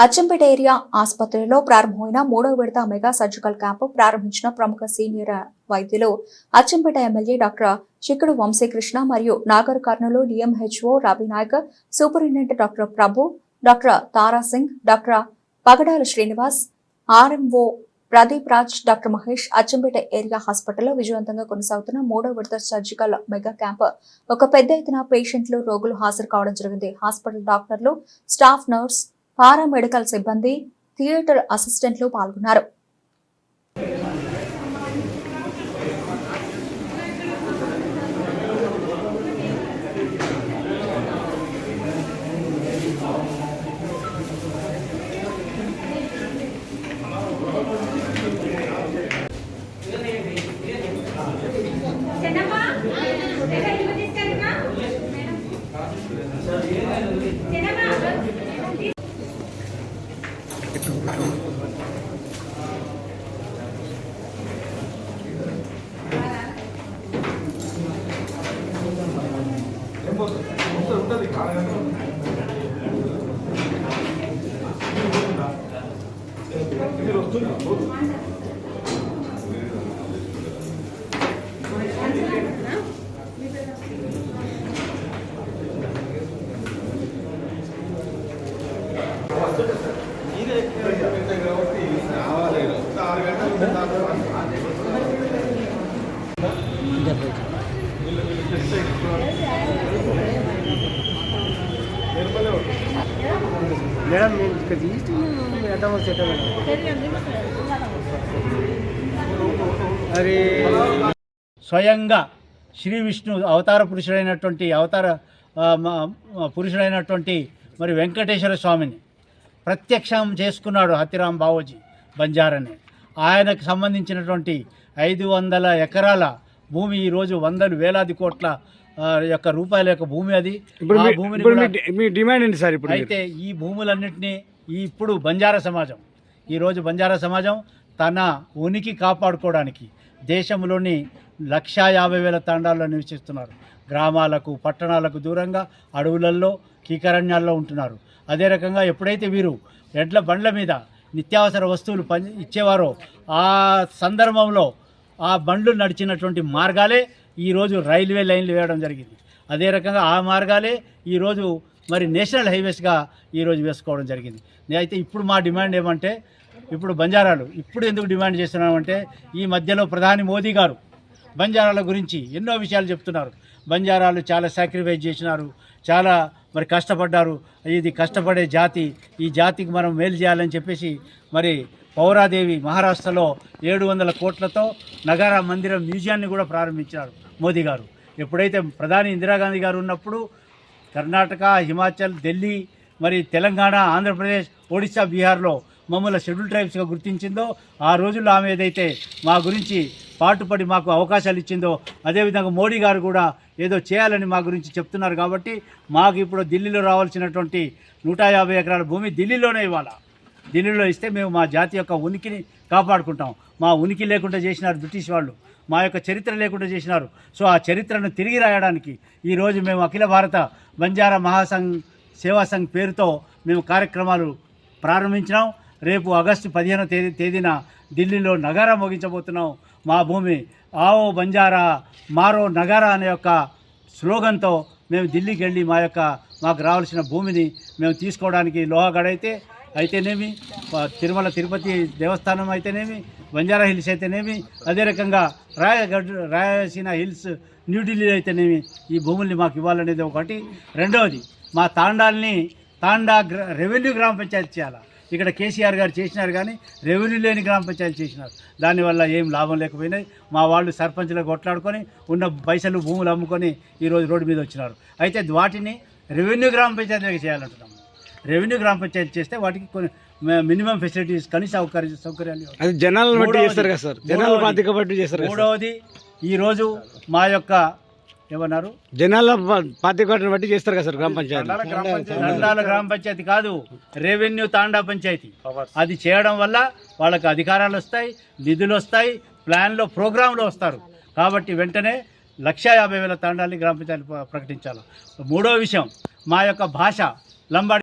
Achampet area ఆసుపత్రిలో ప్రారంభమైన 3వ విడత మెగా సర్జికల్ క్యాంపు ప్రారంభించిన ప్రముఖ సీనియర్ వైద్యులు అచ్చంపేట ఎమ్మెల్యే డాక్టర్ చిక్కుడు వంశీకృష్ణ మరియు Nagar Kurnool DMHO Ravinayak, superintendent doctor Prabhu, doctor Tarasingh, doctor Pagadala Srinivas, RMO Pradeep Raj, doctor Mahesh. Achampet area హాస్పిటల్లో విజయవంతంగా కొనసాగుతున్న 3వ విడత సర్జికల్ మెగా క్యాంప్ ఒక పెద్ద ఎత్తున పేషెంట్లు, రోగులు హాజరు కావడం జరిగింది. హాస్పిటల్ డాక్టర్లు, స్టాఫ్ నర్స్, పారామెడికల్ సిబ్బంది, థియేటర్ అసిస్టెంట్లు పాల్గొన్నారు. మేడం ఇక్కడ తీసుకు అరే స్వయంగా శ్రీ విష్ణు అవతార పురుషుడైనటువంటి మరి వెంకటేశ్వర స్వామిని ప్రత్యక్షం చేసుకున్నాడు హతిరామ్ బావోజీ బంజారాని. ఆయనకు సంబంధించినటువంటి 500 ఎకరాల భూమి ఈరోజు వందలు వేలాది కోట్ల యొక్క రూపాయల యొక్క భూమి అది. మీ డిమాండ్ ఏంటి సార్? ఇప్పుడు అయితే ఈ భూములన్నింటినీ ఇప్పుడు ఈరోజు బంజారా సమాజం తన ఉనికి కాపాడుకోవడానికి దేశంలోని 150,000 తాండాల్లో నివసిస్తున్నారు. గ్రామాలకు, పట్టణాలకు దూరంగా అడవులలో, కీకరణ్యాల్లో ఉంటున్నారు. అదే రకంగా ఎప్పుడైతే వీరు ఎడ్ల బండ్ల మీద నిత్యావసర వస్తువులు ఇచ్చేవారో ఆ సందర్భంలో ఆ బండ్లు నడిచినటువంటి మార్గాలే ఈరోజు రైల్వే లైన్లు వేయడం జరిగింది. అదే రకంగా ఆ మార్గాలే ఈరోజు మరి నేషనల్ హైవేస్గా ఈరోజు వేసుకోవడం జరిగింది. అయితే ఇప్పుడు మా డిమాండ్ ఏమంటే, ఇప్పుడు బంజారాలు ఇప్పుడు ఎందుకు డిమాండ్ చేస్తున్నామంటే, ఈ మధ్యలో ప్రధాని మోదీ గారు బంజారాల గురించి ఎన్నో విషయాలు చెప్తున్నారు. బంజారాలు చాలా సాక్రిఫైస్ చేసినారు, చాలా మరి కష్టపడ్డారు, ఇది కష్టపడే జాతి, ఈ జాతికి మనం మేలు చేయాలని చెప్పేసి మరి పౌరాదేవి మహారాష్ట్రలో 700 కోట్లతో నగారా మందిరం మ్యూజియాన్ని కూడా ప్రారంభించారు మోదీ గారు. ఎప్పుడైతే ప్రధాని ఇందిరాగాంధీ గారు ఉన్నప్పుడు కర్ణాటక, హిమాచల్, ఢిల్లీ, మరి తెలంగాణ, ఆంధ్రప్రదేశ్, ఒడిశా, బీహార్లో మమ్మల్ని షెడ్యూల్ ట్రైబ్స్గా గుర్తించిందో, ఆ రోజుల్లో ఆమె ఏదైతే మా గురించి పాటుపడి మాకు అవకాశాలు ఇచ్చిందో, అదేవిధంగా మోడీ గారు కూడా ఏదో చేయాలని మా గురించి చెప్తున్నారు. కాబట్టి మాకు ఇప్పుడు ఢిల్లీలో రావాల్సినటువంటి 150 ఎకరాల భూమి ఢిల్లీలోనే ఇవ్వాలి. ఢిల్లీలో ఇస్తే మేము మా జాతి యొక్క ఉనికిని కాపాడుకుంటాం. మా ఉనికి లేకుండా చేసినారు బ్రిటిష్ వాళ్ళు, మా యొక్క చరిత్ర లేకుండా చేసినారు. సో ఆ చరిత్రను తిరిగి రాయడానికి ఈరోజు మేము అఖిల భారత బంజారా మహాసంఘ్ సేవా సంఘ్ పేరుతో మేము కార్యక్రమాలు ప్రారంభించినాం. రేపు ఆగస్టు 15వ తేదీన ఢిల్లీలో నగారా మోగించబోతున్నాం. మా భూమి ఆవో బంజారా మారో నగారా అనే యొక్క స్లోగన్తో మేము ఢిల్లీకి వెళ్ళి మాకు రావాల్సిన భూమిని మేము తీసుకోవడానికి లోహాగఢ్ అయితేనేమి, తిరుమల తిరుపతి దేవస్థానం అయితేనేమి, బంజారా హిల్స్ అయితేనేమి, అదే రకంగా రాయలసీమ హిల్స్ న్యూఢిల్లీ అయితేనేమి ఈ భూముల్ని మాకు ఇవ్వాలనేది ఒకటి. రెండవది, మా తాండా రెవెన్యూ గ్రామ పంచాయతీ చేయాలి. ఇక్కడ కేసీఆర్ గారు చేసినారు కానీ రెవెన్యూ లేని గ్రామ పంచాయతీ చేసినారు. దానివల్ల ఏం లాభం లేకపోయినాయి. మా వాళ్ళు సర్పంచ్లకు కొట్లాడుకొని ఉన్న పైసలు, భూములు అమ్ముకొని ఈరోజు రోడ్డు మీద వచ్చినారు. అయితే వాటిని రెవెన్యూ గ్రామ పంచాయతీలకు చేయాలంటున్నాము. రెవెన్యూ గ్రామ పంచాయతీ చేస్తే వాటికి కొన్ని మినిమం ఫెసిలిటీస్, కనీస సౌకర్యాలు జనాలను బట్టి చేస్తారు కదా సార్. జనాల బాధ్యత బట్టి చేస్తారు. మూడవది, ఈరోజు మా యొక్క ఏమన్నారు, జనాల పాతికని బట్టి చేస్తారు కదా సార్ గ్రామ పంచాయతీ. తండాల గ్రామ పంచాయతీ కాదు, రెవెన్యూ తాండా పంచాయతీ. అది చేయడం వల్ల వాళ్ళకి అధికారాలు వస్తాయి, నిధులు వస్తాయి, ప్లాన్లో, ప్రోగ్రాంలో వస్తారు. కాబట్టి వెంటనే 150,000 తాండాలని గ్రామ పంచాయతీ ప్రకటించాలి. మూడో విషయం, మా యొక్క భాష లంబాడి